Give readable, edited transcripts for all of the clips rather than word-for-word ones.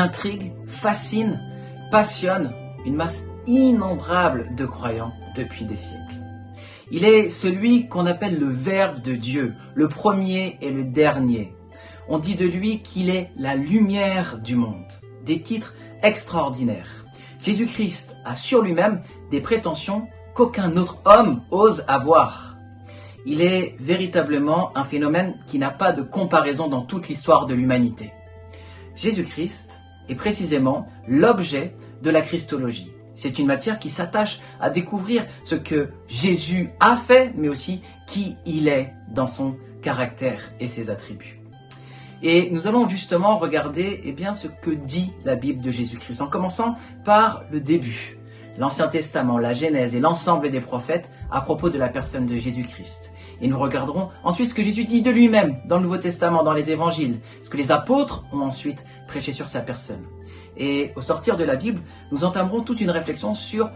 intrigue, fascine, passionne une masse innombrable de croyants depuis des siècles. Il est celui qu'on appelle le Verbe de Dieu, le premier et le dernier. On dit de lui qu'il est la lumière du monde. Des titres extraordinaires. Jésus-Christ a sur lui-même des prétentions qu'aucun autre homme ose avoir. Il est véritablement un phénomène qui n'a pas de comparaison dans toute l'histoire de l'humanité. Jésus-Christ est précisément l'objet de la Christologie. C'est une matière qui s'attache à découvrir ce que Jésus a fait, mais aussi qui il est dans son caractère et ses attributs. Et nous allons justement regarder ce que dit la Bible de Jésus-Christ, en commençant par le début, l'Ancien Testament, la Genèse et l'ensemble des prophètes à propos de la personne de Jésus-Christ. Et nous regarderons ensuite ce que Jésus dit de lui-même dans le Nouveau Testament, dans les Évangiles, ce que les apôtres ont ensuite prêché sur sa personne. Et au sortir de la Bible, nous entamerons toute une réflexion sur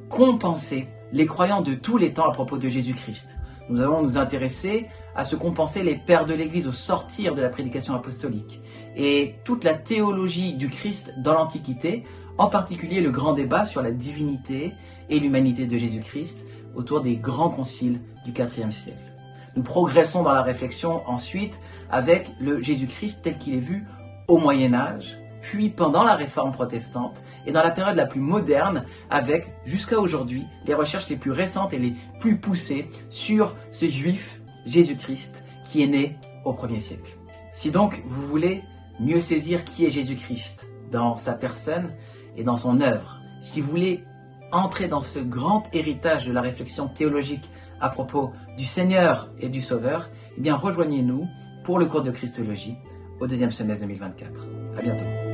compenser les croyants de tous les temps à propos de Jésus-Christ. Nous allons nous intéresser à ce qu'ont pensé les pères de l'Église au sortir de la prédication apostolique et toute la théologie du Christ dans l'Antiquité, en particulier le grand débat sur la divinité et l'humanité de Jésus-Christ autour des grands conciles du IVe siècle. Nous progressons dans la réflexion ensuite avec le Jésus-Christ tel qu'il est vu au Moyen-Âge, puis pendant la Réforme protestante et dans la période la plus moderne avec, jusqu'à aujourd'hui, les recherches les plus récentes et les plus poussées sur ce Juif Jésus-Christ qui est né au 1er siècle. Si donc vous voulez mieux saisir qui est Jésus-Christ dans sa personne et dans son œuvre, si vous voulez entrer dans ce grand héritage de la réflexion théologique à propos du Seigneur et du Sauveur, rejoignez-nous pour le cours de Christologie au 2e semestre 2024. À bientôt.